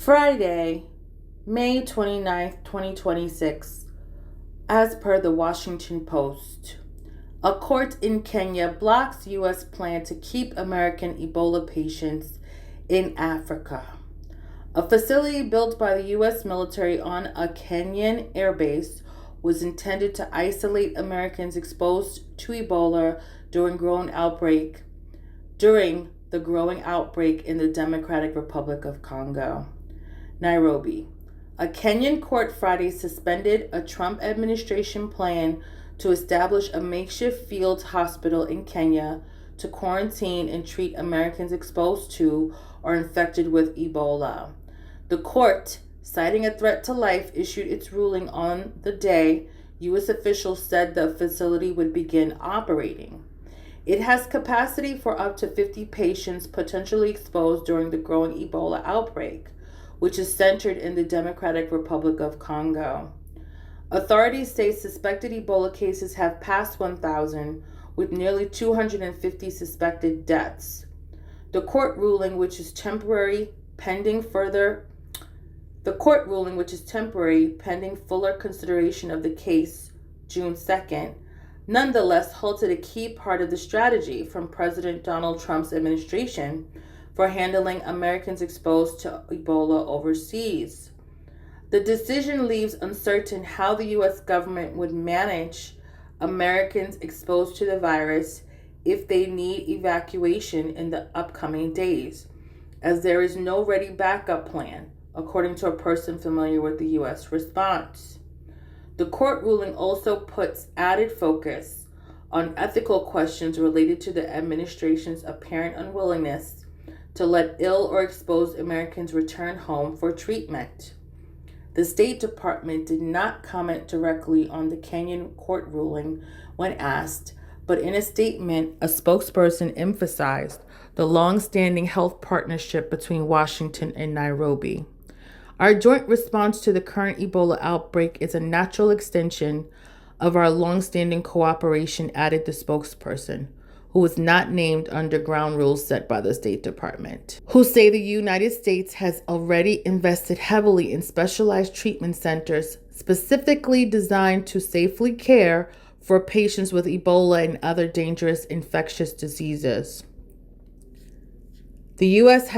Friday, May 29th, 2026, as per the Washington Post. A court in Kenya blocks U.S. plan to keep American Ebola patients in Africa. A facility built by the U.S. military on a Kenyan airbase was intended to isolate Americans exposed to Ebola during the growing outbreak in the Democratic Republic of Congo. Nairobi. A Kenyan court Friday suspended a Trump administration plan to establish a makeshift field hospital in Kenya to quarantine and treat Americans exposed to or infected with Ebola. The court, citing a threat to life, issued its ruling on the day U.S. officials said the facility would begin operating. It has capacity for up to 50 patients potentially exposed during the growing Ebola outbreak, which is centered in the Democratic Republic of Congo. Authorities say suspected Ebola cases have passed 1,000, with nearly 250 suspected deaths. The court ruling, which is temporary pending fuller consideration of the case June 2nd, nonetheless halted a key part of the strategy from President Donald Trump's administration for handling Americans exposed to Ebola overseas. The decision leaves uncertain how the U.S. government would manage Americans exposed to the virus if they need evacuation in the upcoming days, as there is no ready backup plan, according to a person familiar with the U.S. response. The court ruling also puts added focus on ethical questions related to the administration's apparent unwillingness to let ill or exposed Americans return home for treatment. The State Department did not comment directly on the Kenyan court ruling when asked, but in a statement, a spokesperson emphasized the long-standing health partnership between Washington and Nairobi. Our joint response to the current Ebola outbreak is a natural extension of our long-standing cooperation, added the spokesperson, who was not named under ground rules set by the State Department, who say the United States has already invested heavily in specialized treatment centers specifically designed to safely care for patients with Ebola and other dangerous infectious diseases. The U.S.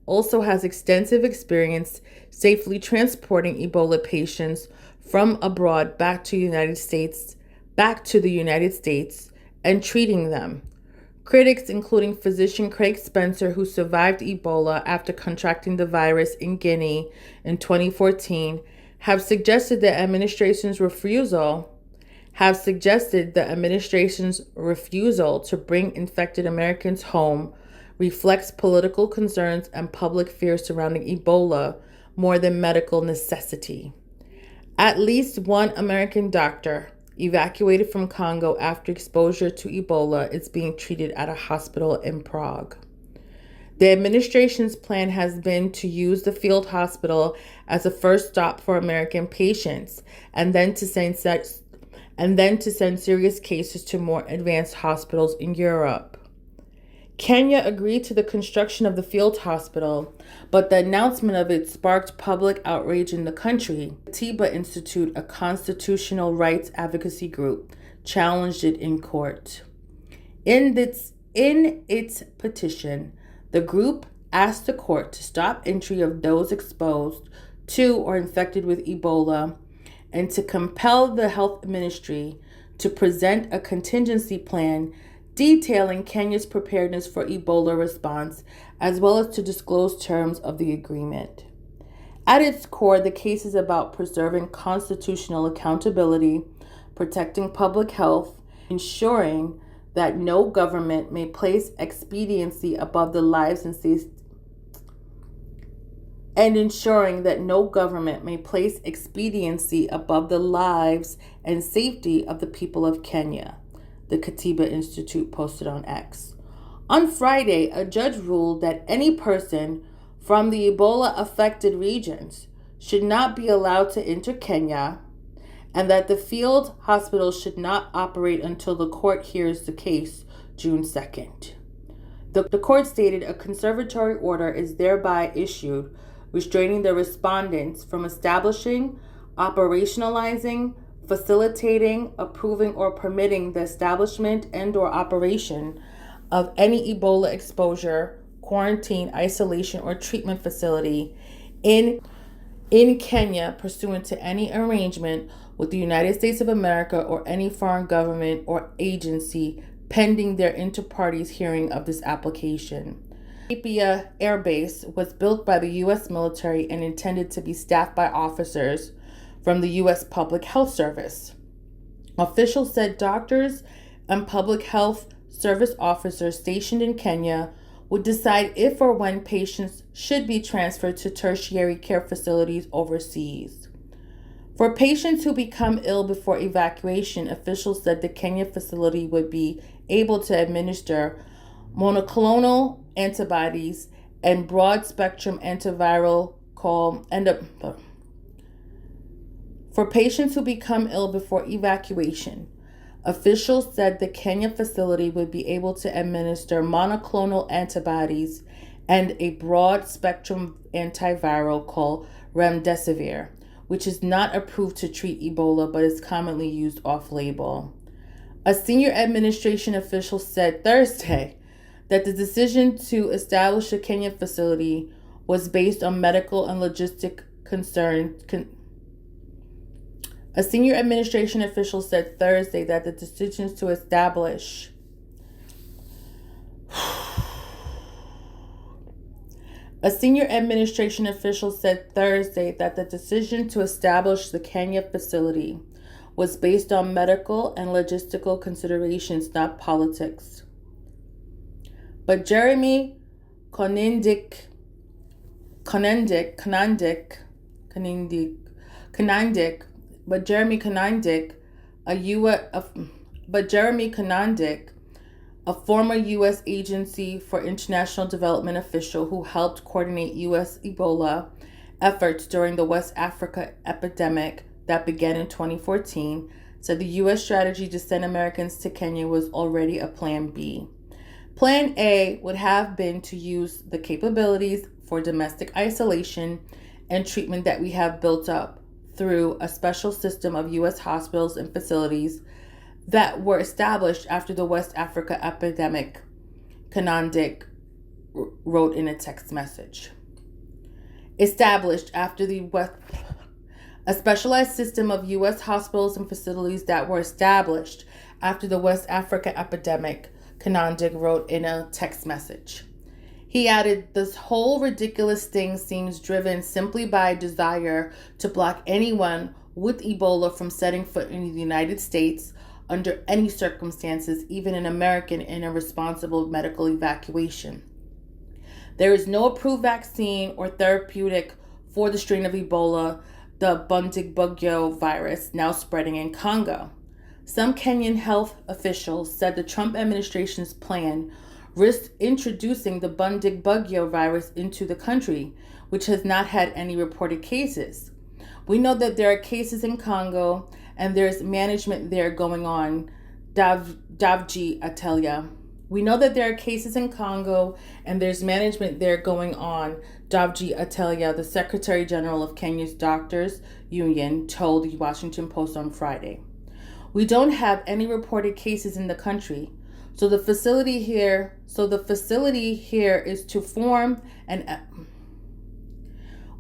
also has extensive experience safely transporting Ebola patients from abroad back to the United States and treating them. Critics, including physician Craig Spencer, who survived Ebola after contracting the virus in Guinea in 2014, have suggested the administration's refusal to bring infected Americans home reflects political concerns and public fear surrounding Ebola more than medical necessity. At least one American doctor evacuated from Congo after exposure to Ebola is being treated at a hospital in Prague. The administration's plan has been to use the field hospital as a first stop for American patients, and then to send serious cases to more advanced hospitals in Europe. Kenya agreed to the construction of the field hospital, but the announcement of it sparked public outrage in the country. The Katiba Institute, a constitutional rights advocacy group, challenged it in court. In its petition, the group asked the court to stop entry of those exposed to or infected with Ebola and to compel the health ministry to present a contingency plan detailing Kenya's preparedness for Ebola response, as well as to disclose terms of the agreement. At its core, the case is about preserving constitutional accountability, protecting public health, ensuring that no government may place expediency above the lives and safety of the people of Kenya, the Katiba Institute posted on X. On Friday, a judge ruled that any person from the Ebola-affected regions should not be allowed to enter Kenya, and that the field hospital should not operate until the court hears the case June 2nd. The court stated a conservatory order is thereby issued, restraining the respondents from establishing, operationalizing, facilitating, approving, or permitting the establishment and/or operation of any Ebola exposure, quarantine, isolation, or treatment facility in Kenya pursuant to any arrangement with the United States of America or any foreign government or agency pending their inter-parties hearing of this application. Apia Air Base was built by the U.S. military and intended to be staffed by officers from the U.S. Public Health Service. Officials said doctors and public health service officers stationed in Kenya would decide if or when patients should be transferred to tertiary care facilities overseas. For patients who become ill before evacuation, officials said the Kenya facility would be able to administer monoclonal antibodies and broad-spectrum antiviral For patients who become ill before evacuation, officials said the Kenya facility would be able to administer monoclonal antibodies and a broad-spectrum antiviral called remdesivir, which is not approved to treat Ebola but is commonly used off-label. A senior administration official said Thursday that the decision to establish a Kenya facility was based on medical and logistic concerns. A senior administration official said Thursday that the decisions to establish A senior administration official said Thursday that the decision to establish the Kenya facility was based on medical and logistical considerations, not politics. But Jeremy Konyndyk, a former U.S. Agency for International Development official who helped coordinate U.S. Ebola efforts during the West Africa epidemic that began in 2014, said the U.S. strategy to send Americans to Kenya was already a Plan B. Plan A would have been to use the capabilities for domestic isolation and treatment that we have built up through a special system of U.S. hospitals and facilities that were established after the West Africa epidemic, Konyndyk wrote in a text message. A specialized system of U.S. hospitals and facilities that were established after the West Africa epidemic, Konyndyk wrote in a text message. He added, "This whole ridiculous thing seems driven simply by a desire to block anyone with Ebola from setting foot in the United States under any circumstances, even an American in a responsible medical evacuation. There is no approved vaccine or therapeutic for the strain of Ebola, the Bundibugyo virus, now spreading in Congo." Some Kenyan health officials said the Trump administration's plan risked introducing the Bundibugyo virus into the country, which has not had any reported cases. "We know that there are cases in Congo and there's management there going on," Davji Atelia. "We know that there are cases in Congo and there's management there going on," Davji Atelia, the Secretary General of Kenya's Doctors Union, told the Washington Post on Friday. "We don't have any reported cases in the country. So the facility here is to form an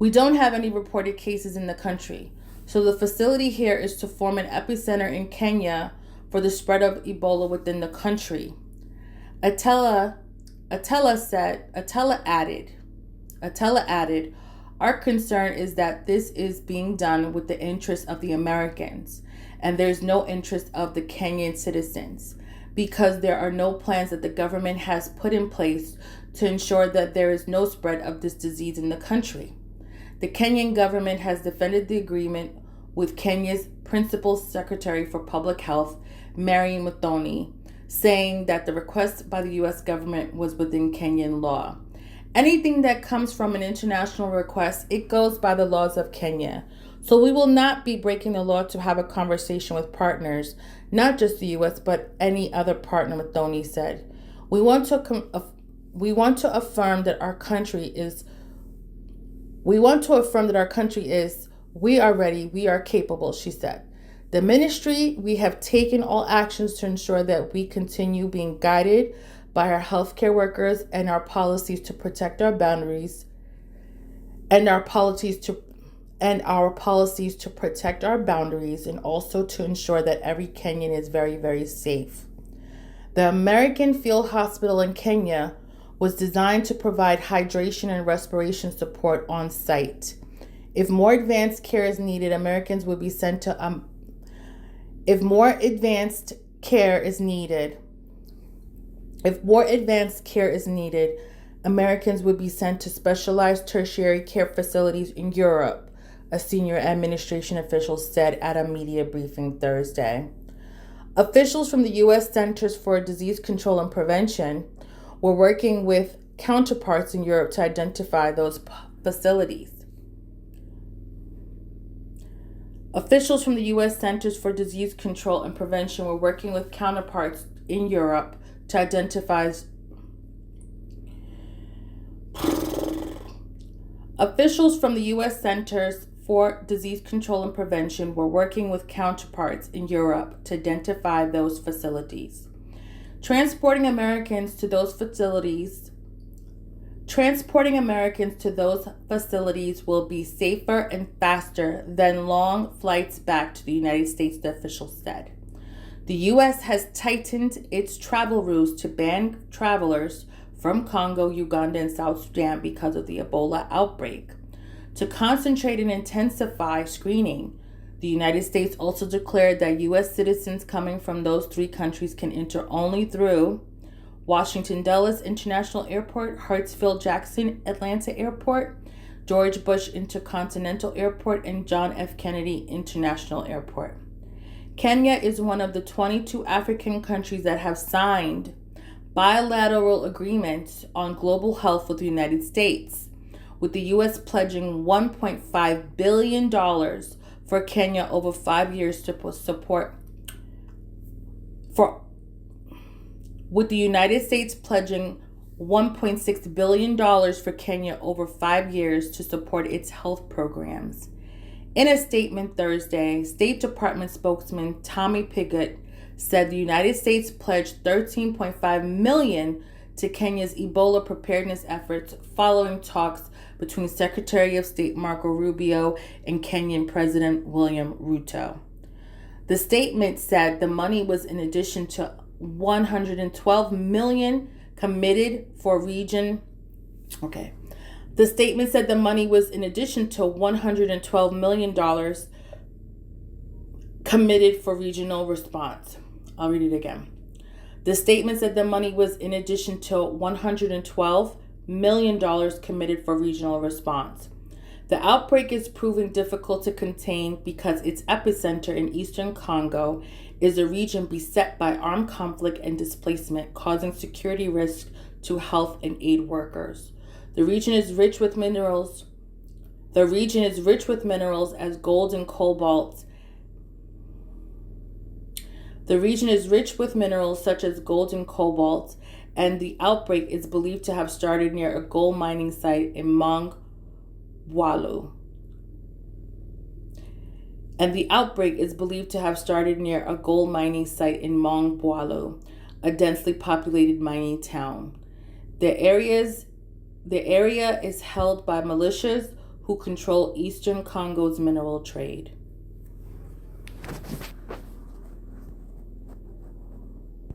We don't have any reported cases in the country. So the facility here is to form an epicenter in Kenya for the spread of Ebola within the country." Atella added, "Our concern is that this is being done with the interest of the Americans, and there's no interest of the Kenyan citizens, because there are no plans that the government has put in place to ensure that there is no spread of this disease in the country." The Kenyan government has defended the agreement with Kenya's Principal Secretary for Public Health, Mary Muthoni, saying that the request by the U.S. government was within Kenyan law. "Anything that comes from an international request, it goes by the laws of Kenya. So we will not be breaking the law to have a conversation with partners, not just the U.S., but any other partner," Muthoni said. We want to we want to affirm that our country is, we are ready, we are capable, she said. The ministry, we have taken all actions to ensure that we continue being guided by our healthcare workers and our policies to protect our boundaries and our policies to protect our boundaries, and also to ensure that every Kenyan is very, very safe. The American Field Hospital in Kenya was designed to provide hydration and respiration support on site. If more advanced care is needed, Americans would be sent to If more advanced care is needed, Americans would be sent to specialized tertiary care facilities in Europe, a senior administration official said at a media briefing Thursday. Officials from the U.S. Centers for Disease Control and Prevention were working with counterparts in Europe to identify those facilities. Officials from the U.S. Centers for Disease Control and Prevention were working with counterparts in Europe to identify Officials from the U.S. Centers for Disease Control and Prevention were working with counterparts in Europe to identify those facilities. Transporting Americans to those facilities will be safer and faster than long flights back to the United States, the official said. The U.S. has tightened its travel rules to ban travelers from Congo, Uganda, and South Sudan because of the Ebola outbreak. To concentrate and intensify screening, the United States also declared that U.S. citizens coming from those three countries can enter only through Washington Dulles International Airport, Hartsfield-Jackson Atlanta Airport, George Bush Intercontinental Airport, and John F. Kennedy International Airport. Kenya is one of the 22 African countries that have signed bilateral agreements on global health with the United States, with the U.S. pledging $1.5 billion for Kenya over 5 years to support with the United States pledging $1.6 billion for Kenya over 5 years to support its health programs. In a statement Thursday, State Department spokesman Tommy Pigott said the United States pledged $13.5 million to Kenya's Ebola preparedness efforts following talks between Secretary of State Marco Rubio and Kenyan President William Ruto. The statement said the money was in addition to $112 million committed for region. The statement said the money was in addition to $112 million committed for regional response. I'll read it again. The statement said the money was in addition to $112 million committed for regional response. The outbreak is proving difficult to contain because its epicenter in eastern Congo is a region beset by armed conflict and displacement, causing security risks to health and aid workers. The region is rich with minerals as gold and cobalt. The region is rich with minerals such as gold and cobalt, and the outbreak is believed to have started near a gold mining site in Mongwalu. A densely populated mining town. The area is held by militias who control eastern Congo's mineral trade.